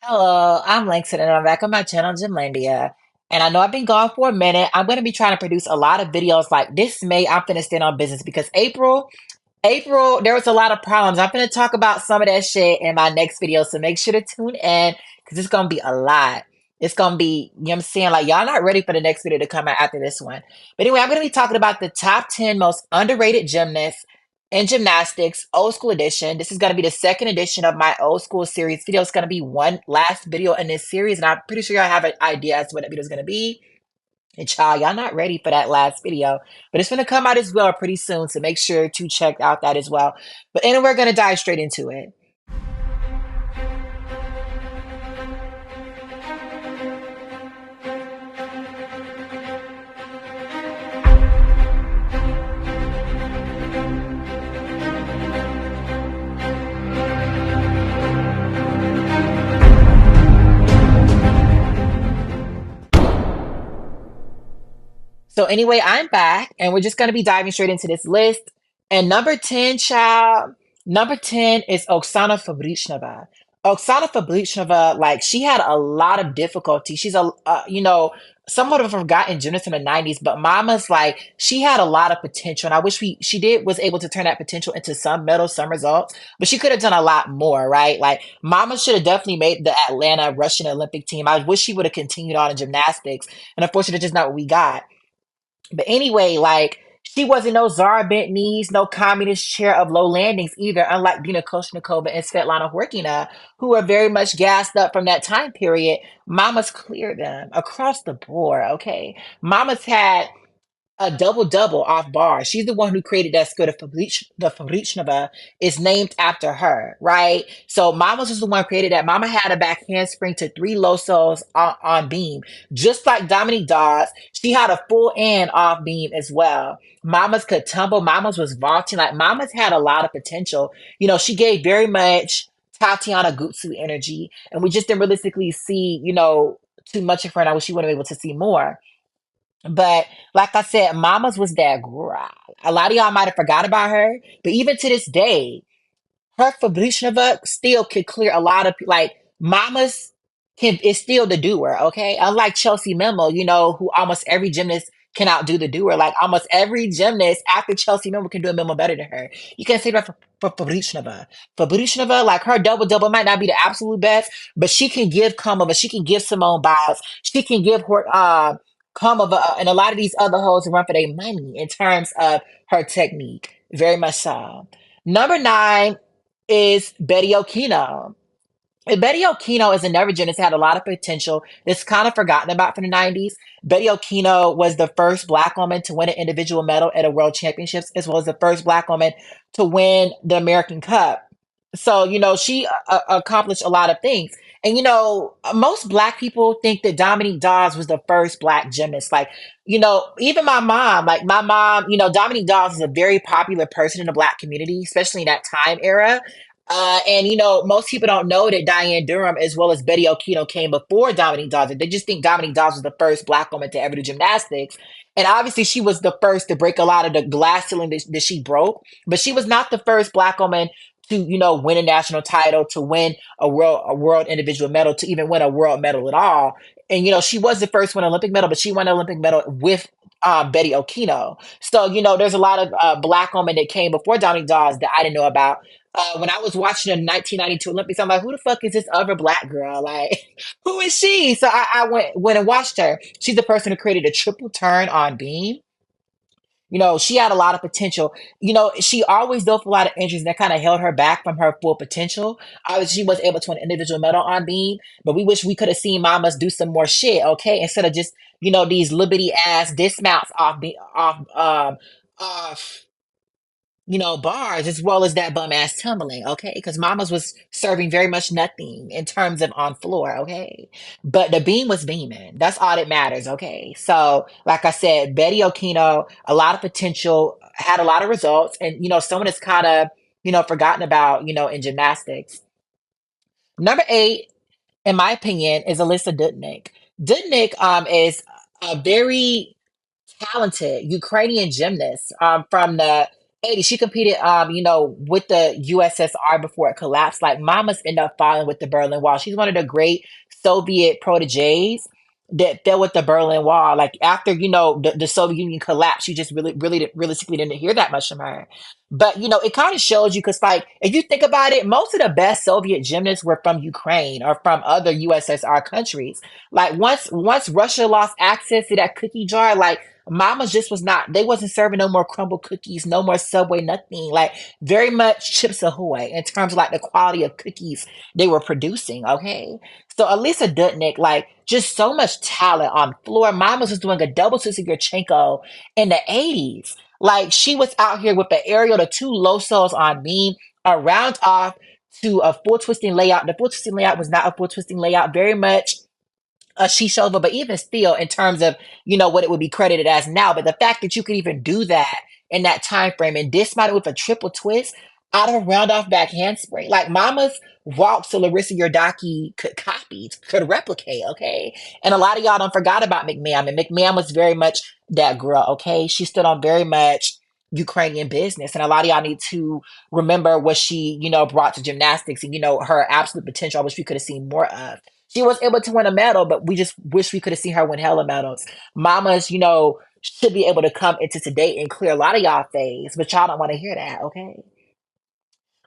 Hello, I'm Langston and I'm back on my channel, Gymlandia. And I know I've been gone for a minute. I'm going to be trying to produce a lot of videos like this May. I'm finna stand on business because April, there was a lot of problems. I'm finna talk about some of that shit in my next video. So make sure to tune in because it's going to be a lot. It's going to be, you know what I'm saying? Like, y'all not ready for the next video to come out after this one. But anyway, I'm going to be talking about the top 10 most underrated gymnasts in gymnastics, old school edition. This is going to be the second edition of my old school series video. It's going to be one last video in this series, and I'm pretty sure y'all have an idea as to what that video is going to be. And child, y'all not ready for that last video, but it's going to come out as well pretty soon, so make sure to check out that as well. But anyway, we're going to dive straight into it. So anyway, I'm back, and we're just going to be diving straight into this list. And number 10, child, number 10 is Oksana Fabrichnova. Oksana Fabrichnova, like, she had a lot of difficulty. She's somewhat of a forgotten gymnast in the 90s, but Mama's like, she had a lot of potential. And I wish was able to turn that potential into some medals, some results, but she could have done a lot more, right? Like, Mama should have definitely made the Atlanta Russian Olympic team. I wish she would have continued on in gymnastics. And unfortunately, that's just not what we got. But anyway, like, she wasn't no Zara bent knees, no communist chair of low landings either, unlike Dina Koshnikova and Svetlana Horkina, who were very much gassed up from that time period. Mamas cleared them across the board, okay? Mamas had a double double off bar. She's the one who created that skirt. The Fabrichnova is named after her, right? So Mama's was the one who created that. Mama had a back handspring to three losos on beam, just like Dominique Dawes. She had a full end off beam as well. Mama's could tumble. Mama's was vaulting. Like, Mama's had a lot of potential. She gave very much Tatiana Gutsu energy, and we just didn't realistically see, too much of her. And I wish she would have been able to see more. But like I said, Mama's was that girl. A lot of y'all might have forgot about her, but even to this day, her Fabrichnova still could clear a lot of like Mama's can is still the doer. Okay, unlike Chelsea Memo, who almost every gymnast can outdo the doer. Like, almost every gymnast after Chelsea Memo can do a Memo better than her. You can't say that for Fabrichnova. Fabrichnova, like, her double double might not be the absolute best, but she can give Komova, she can give Simone Biles, she can give her Komova, and a lot of these other hoes run for their money in terms of her technique. Very much so. Number 9 is Betty Okino. And Betty Okino is another gymnast that had a lot of potential that's kind of forgotten about from the 90s. Betty Okino was the first Black woman to win an individual medal at a World Championships, as well as the first Black woman to win the American Cup. So, she accomplished a lot of things. And, most Black people think that Dominique Dawes was the first Black gymnast. Like, even my mom, Dominique Dawes is a very popular person in the Black community, especially in that time era. And most people don't know that Diane Durham as well as Betty Okino came before Dominique Dawes. They just think Dominique Dawes was the first Black woman to ever do gymnastics. And obviously she was the first to break a lot of the glass ceiling that she broke, but she was not the first Black woman to, win a national title, to win a world individual medal, to even win a world medal at all. And she was the first to win an Olympic medal, but she won an Olympic medal with Betty Okino. So, there's a lot of Black women that came before Dominique Dawes that I didn't know about. When I was watching the 1992 Olympics, I'm like, who the fuck is this other Black girl? Like, who is she? So I went and watched her. She's the person who created a triple turn on beam. She had a lot of potential. She always dealt with a lot of injuries that kind of held her back from her full potential. Obviously, she was able to win an individual medal on beam, but we wish we could have seen Mamas do some more shit, okay? Instead of just, these liberty ass dismounts off bars, as well as that bum ass tumbling, okay? Because Mama's was serving very much nothing in terms of on floor, okay? But the beam was beaming. That's all that matters, okay? So, like I said, Betty Okino, a lot of potential, had a lot of results, and someone that's kind of forgotten about in gymnastics. Number 8, in my opinion, is Alisa Dutnik. Dutnik is a very talented Ukrainian gymnast from the 80. She competed, with the USSR before it collapsed. Like Mama's ended up falling with the Berlin Wall. She's one of the great Soviet proteges that fell with the Berlin Wall. Like after, the Soviet Union collapsed, you just realistically didn't hear that much from her. But it kind of shows you because, like, if you think about it, most of the best Soviet gymnasts were from Ukraine or from other USSR countries. Like once Russia lost access to that cookie jar, like Mama's just was not, they wasn't serving no more crumble cookies, no more Subway, nothing. Like very much Chips Ahoy in terms of like the quality of cookies they were producing. Okay. So Alisa Dutnik, like just so much talent on floor. Mama's was doing a double Sissy Yurchenko in the 80s. Like she was out here with the aerial, the two low soles on me, a round off to a full twisting layout. The full twisting layout was not a full twisting layout, very much a she shoulder, but even still, in terms of what it would be credited as now, but the fact that you could even do that in that time frame and dismount it with a triple twist out of a round off back handspring, like Mama's walk so Larissa Yordaki could copy, could replicate, okay? And a lot of y'all don't forgot about McMahon, and McMahon was very much that girl, okay? She stood on very much Ukrainian business, and a lot of y'all need to remember what she, brought to gymnastics and her absolute potential, which we could have seen more of. She was able to win a medal, but we just wish we could have seen her win hella medals. Mamas, should be able to come into today and clear a lot of y'all face, but y'all don't want to hear that, okay?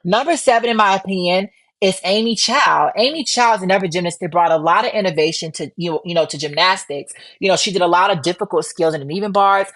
Number seven, in my opinion, is Amy Chow. Amy Chow is another gymnast that brought a lot of innovation to to gymnastics. She did a lot of difficult skills in the even bars,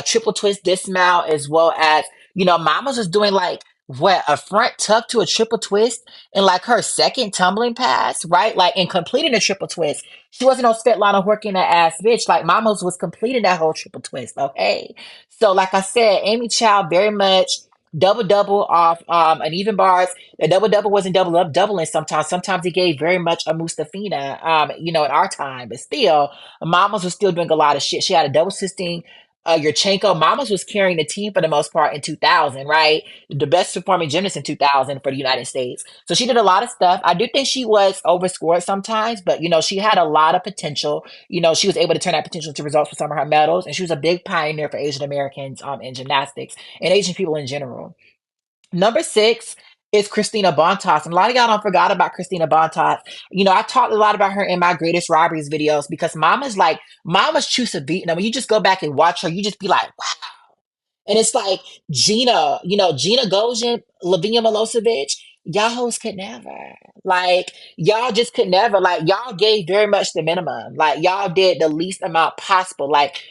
triple twist dismount, as well as Mama's was doing like what a front tuck to a triple twist in like her second tumbling pass, right? Like in completing a triple twist. She wasn't no Svetlana working that ass bitch. Like Mama's was completing that whole triple twist. Okay. So like I said, Amy Chow very much double double off an even bars. The double double wasn't double up doubling sometimes. Sometimes it gave very much a Mustafina, in our time, but still, Mamas was still doing a lot of shit. She had a double assisting Yurchenko. Mamas was carrying the team for the most part in 2000, right? The best performing gymnast in 2000 for the United States. So she did a lot of stuff. I do think she was overscored sometimes, but she had a lot of potential. She was able to turn that potential to results for some of her medals, and she was a big pioneer for Asian Americans in gymnastics and Asian people in general. Number six is Christina Bonas. And a lot of y'all don't forgot about Christina Bonas. I talked a lot about her in my greatest robberies videos because Mama's choose a beat. Now, when you just go back and watch her, you just be like, wow. And it's like Gina, Gina Gojin, Lavinia Milosevic, y'all hoes could never. Like, y'all just could never. Like, y'all gave very much the minimum. Like, y'all did the least amount possible. Like,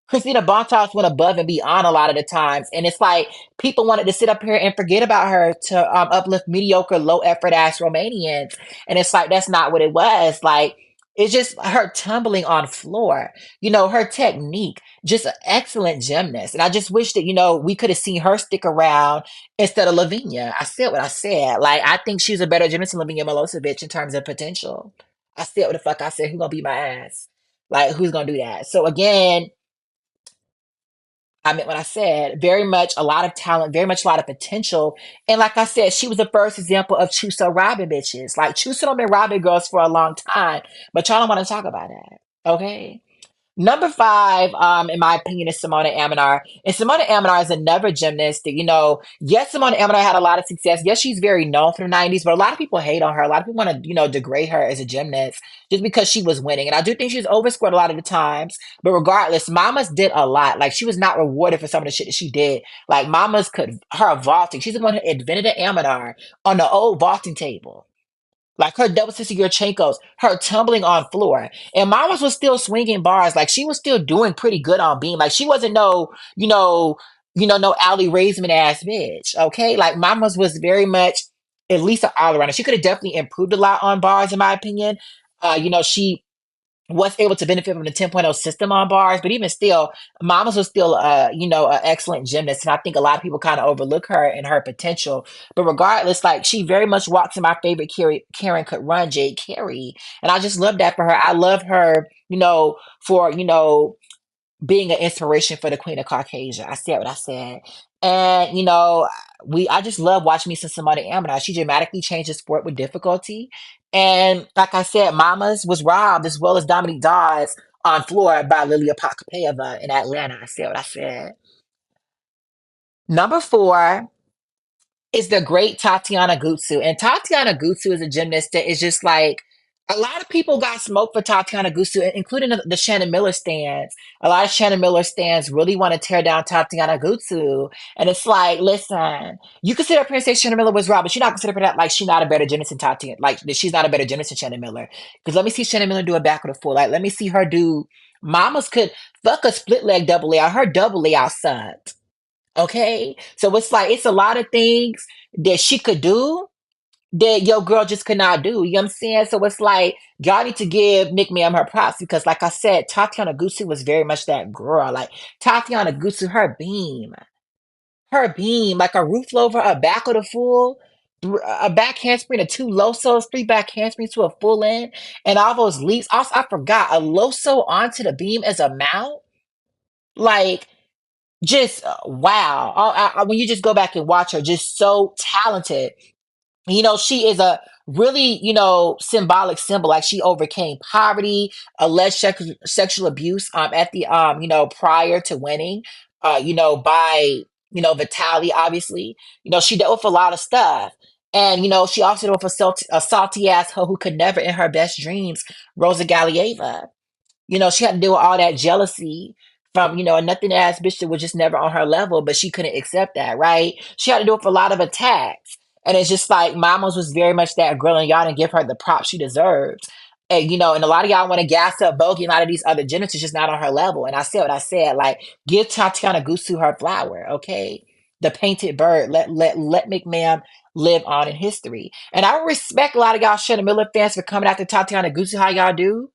Christina Bontas went above and beyond a lot of the times. And it's like people wanted to sit up here and forget about her to uplift mediocre, low effort ass Romanians. And it's like, that's not what it was. Like, it's just her tumbling on floor, her technique, just an excellent gymnast. And I just wish that, we could have seen her stick around instead of Lavinia. I said what I said. Like, I think she's a better gymnast than Lavinia Milosevic in terms of potential. I said what the fuck I said. Who's going to beat my ass? Like, who's going to do that? So again, I meant what I said. Very much a lot of talent, very much a lot of potential. And like I said, she was the first example of Chuso robbing bitches. Like Chuso don't been robbing girls for a long time, but y'all don't want to talk about that. Okay. Number five, in my opinion, is Simona Amanar. And Simona Amanar is another gymnast that, yes, Simona Amanar had a lot of success. Yes, she's very known for the 90s, but a lot of people hate on her. A lot of people want to, degrade her as a gymnast just because she was winning. And I do think she was overscored a lot of the times. But regardless, Mamas did a lot. Like, she was not rewarded for some of the shit that she did. Like, Mamas her vaulting. She's the one who invented the Amanar on the old vaulting table. Like her double sissy Yurchenkos, her tumbling on floor. And Mamas was still swinging bars. Like she was still doing pretty good on beam. Like she wasn't no Ali Raisman ass bitch. Okay. Like Mamas was very much at least an all arounder. She could have definitely improved a lot on bars, in my opinion. She was able to benefit from the 10.0 system on bars, but even still, Mamas was still, an excellent gymnast. And I think a lot of people kind of overlook her and her potential. But regardless, like she very much walks in my favorite Karen could run, Jade Carey. And I just love that for her. I love her, for, being an inspiration for the Queen of Caucasia. I said what I said. And, I just love watching me some Simona Amina. She dramatically changed the sport with difficulty. And like I said, Mamas was robbed as well as Dominique Dawes on floor by Lilia Podkopayeva in Atlanta. I said what I said. Number four is the great Tatiana Gutsu. And Tatiana Gutsu is a gymnast that is just like a lot of people got smoked for Tatiana Gutsu, including the Shannon Miller stands. A lot of Shannon Miller stands really want to tear down Tatiana Gutsu. And it's like, listen, you can sit up here and say Shannon Miller was wrong, but you're not consider that like she's not a better gymnast than Tatiana, like that she's not a better gymnast than Shannon Miller. Because let me see Shannon Miller do a back with a full. Like, let me see her do Mamas could fuck a split leg double layout. Her double layout sucked. Okay. So it's like it's a lot of things that she could do that your girl just could not do. You know what I'm saying? So it's like y'all need to give Nick Ma'am her props because like I said, Tatiana Gutsu was very much that girl. Like Tatiana Gutsu, like a roof over, a back of the full, a back handspring, a two losos, three back handsprings to a full end, and all those leaps. Also, I forgot a loso onto the beam as a mount. Like just wow. When you just go back and watch her, just so talented. She is a really, symbolic symbol. Like she overcame poverty, alleged sexual abuse at the prior to winning, by Vitaly, obviously. She dealt with a lot of stuff. And she also dealt with a salty ass hoe who could never in her best dreams, Rosa Galieva. She had to deal with all that jealousy from, a nothing ass bitch that was just never on her level, but she couldn't accept that, right? She had to deal with a lot of attacks. And it's just like Mama's was very much that girl, and y'all didn't give her the props she deserves. And and a lot of y'all want to gas up Bogey, and a lot of these other gymnasts is just not on her level. And I said what I said, like, give Tatiana Gutsu her flower, okay? The painted bird. Let McMahon live on in history. And I respect a lot of y'all Shannon Miller fans for coming after Tatiana Gutsu, how y'all do.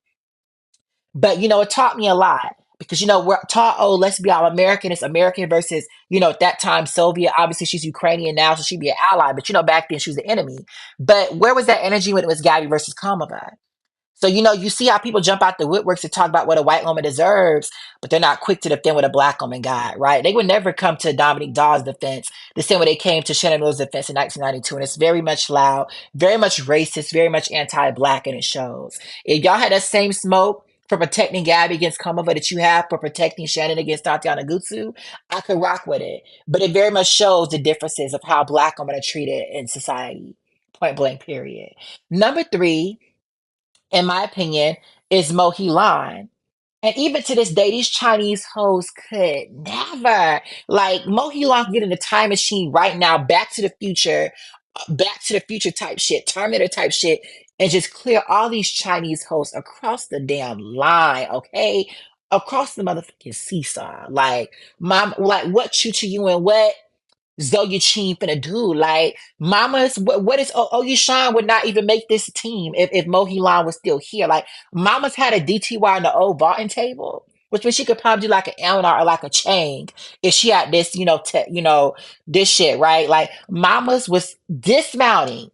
But it taught me a lot because we're taught, oh, let's be all American. It's American versus at that time Soviet. Obviously, she's Ukrainian now, so she'd be an ally. But back then she was the enemy. But where was that energy when it was Gabby versus Kamova? So, you see how people jump out the woodworks to talk about what a white woman deserves, but they're not quick to defend what a black woman got, right? They would never come to Dominique Dawes' defense the same way they came to Shannon Miller's defense in 1992. And it's very much loud, very much racist, very much anti-black, and it shows. If y'all had that same smoke for protecting Gabby against Kamova that you have for protecting Shannon against Tatiana Gutsu, I could rock with it. But it very much shows the differences of how black women are treated in society. Point blank, period. Number three, in my opinion, is Mohi Lan. And even to this day, these Chinese hoes could never. Like, Mohi Lan can get in the time machine right now, back to the future type shit, Terminator type shit, and just clear all these Chinese hoes across the damn line, okay? Across the motherfucking seesaw. Like, mom, like, what Chu Chu you and what Zoe Chin finna do? Like, Mama's what is Oyu Sean would not even make this team if Mohi Lan was still here. Like, Mama's had a DTY on the old vaulting table, which means she could probably do like an Eleanor or like a Chang if she had this, this shit, right? Like, Mama's was dismounting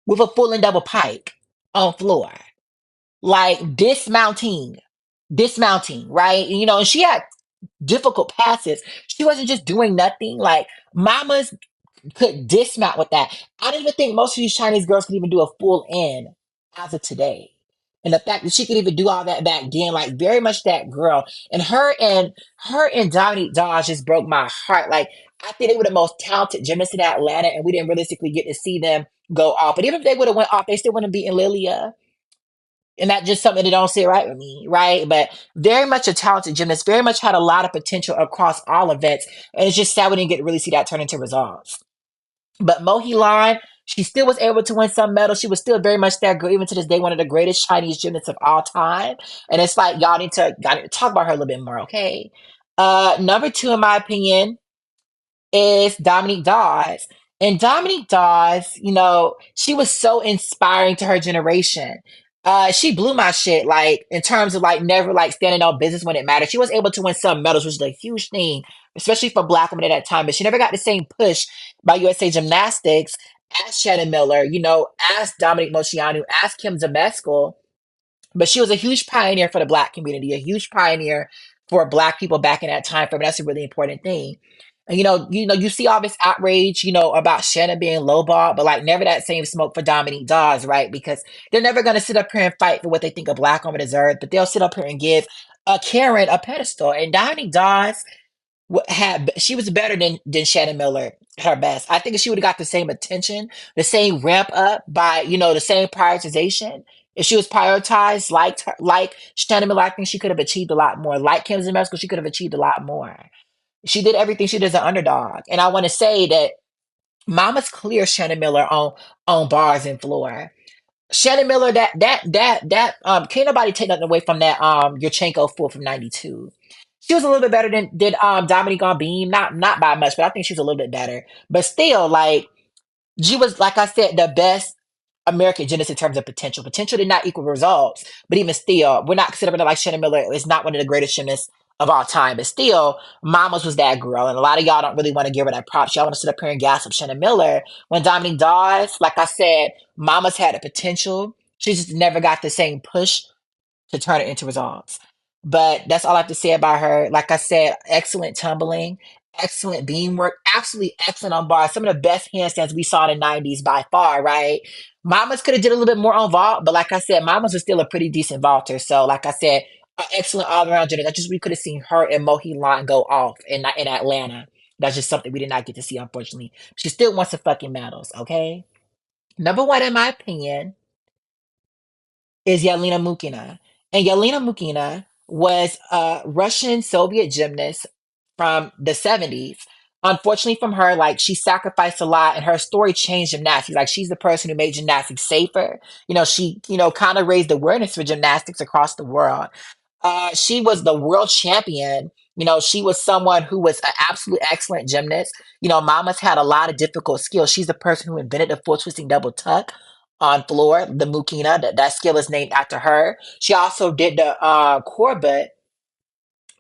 with a full and double pike on floor, like dismounting, right? And she had difficult passes. She wasn't just doing nothing. Like, Mama's could dismount with that. I don't even think most of these Chinese girls could even do a full in as of today. And the fact that she could even do all that back then, like very much that girl. And her and Dominique Dawes just broke my heart. Like, I think they were the most talented gymnasts in Atlanta, and we didn't realistically get to see them go off. But even if they would have went off, they still wouldn't be in Lilia. And that's just something that don't sit right with me, right? But very much a talented gymnast, very much had a lot of potential across all events. And it's just sad we didn't get to really see that turn into results. But Mohi Lan, she still was able to win some medals. She was still very much that girl, even to this day, one of the greatest Chinese gymnasts of all time. And it's like y'all need to talk about her a little bit more, okay? Number two, in my opinion, is Dominique Dawes. And Dominique Dawes, she was so inspiring to her generation. She blew my shit, like, in terms of, like, never, like, standing on business when it mattered. She was able to win some medals, which is a huge thing, especially for Black women at that time. But she never got the same push by USA Gymnastics as Shannon Miller, as Dominique Moceanu, as Kim Zmeskal. But she was a huge pioneer for the Black community, a huge pioneer for Black people back in that time frame. That's a really important thing. And you see all this outrage, about Shannon being lowballed, but like never that same smoke for Dominique Dawes, right? Because they're never gonna sit up here and fight for what they think a Black woman deserves, but they'll sit up here and give a Karen a pedestal. And Dominique Dawes, She was better than Shannon Miller at her best. I think if she would have got the same attention, the same ramp up by the same prioritization, if she was prioritized like Shannon Miller, I think she could have achieved a lot more. Like Kim Zimesco, she could have achieved a lot more. She did everything she did as an underdog, and I want to say that Mama's clear Shannon Miller on bars and floor. Shannon Miller, can't nobody take nothing away from that Yurchenko fool from '92. She was a little bit better than did Dominique on Beam, not by much, but I think she was a little bit better. But still, like she was, like I said, the best American gymnast in terms of potential. Potential did not equal results, but even still, we're not considering her like Shannon Miller is not one of the greatest gymnasts of all time. But still, Mamas was that girl, and a lot of y'all don't really want to give her that props. Y'all want to sit up here and gas up Shannon Miller when Dominique Dawes, like I said, Mamas had a potential. She just never got the same push to turn it into results. But that's all I have to say about her. Like I said, excellent tumbling, excellent beam work, absolutely excellent on bar. Some of the best handstands we saw in the '90s by far, right? Mamas could have did a little bit more on vault, but like I said, Mamas was still a pretty decent vaulter. So like I said, an excellent all around gender. That's just we could have seen her and Mohi Line go off in Atlanta. That's just something we did not get to see, unfortunately. She still wants the fucking medals, okay? Number one, in my opinion, is Yelena Mukina. And Yelena Mukina was a Russian Soviet gymnast from the '70s. Unfortunately, from her, like she sacrificed a lot and her story changed gymnastics. Like she's the person who made gymnastics safer. She, kind of raised awareness for gymnastics across the world. She was the world champion. She was someone who was an absolute excellent gymnast. Mama's had a lot of difficult skills. She's the person who invented the full twisting double tuck on floor, the Mukina. That skill is named after her. She also did the Corbett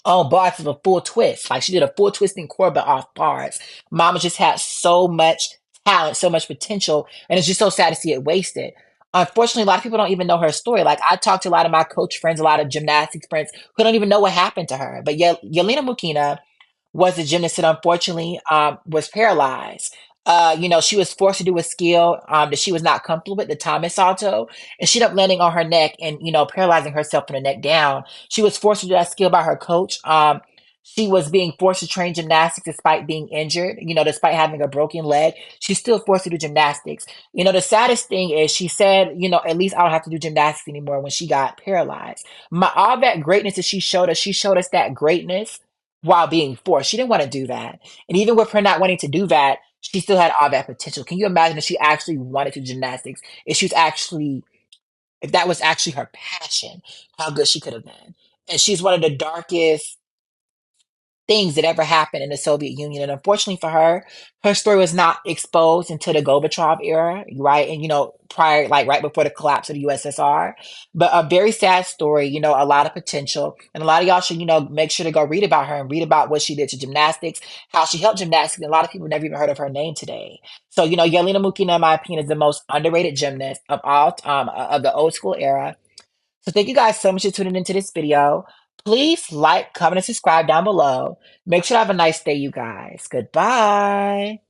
on bars of a full twist. Like she did a full twisting Corbett off bars. Mama just had so much talent, so much potential, and it's just so sad to see it wasted. Unfortunately, a lot of people don't even know her story. Like I talked to a lot of my coach friends, a lot of gymnastics friends who don't even know what happened to her. But Yelena Mukina was a gymnast that unfortunately was paralyzed. She was forced to do a skill that she was not comfortable with, the Thomas Salto, and she ended up landing on her neck and paralyzing herself from the neck down. She was forced to do that skill by her coach. She was being forced to train gymnastics despite being injured. Despite having a broken leg, she's still forced to do gymnastics. The saddest thing is she said, at least I don't have to do gymnastics anymore when she got paralyzed. All that greatness that she showed us that greatness while being forced. She didn't want to do that. And even with her not wanting to do that, she still had all that potential. Can you imagine if she actually wanted to do gymnastics? If that was actually her passion, how good she could have been. And she's one of the darkest things that ever happened in the Soviet Union. And unfortunately for her, her story was not exposed until the Gorbachev era, right? And, prior, like right before the collapse of the USSR. But a very sad story, a lot of potential. And a lot of y'all should, make sure to go read about her and read about what she did to gymnastics, how she helped gymnastics. And a lot of people never even heard of her name today. So, Yelena Mukina, in my opinion, is the most underrated gymnast of all of the old school era. So thank you guys so much for tuning into this video. Please like, comment, and subscribe down below. Make sure to have a nice day, you guys. Goodbye.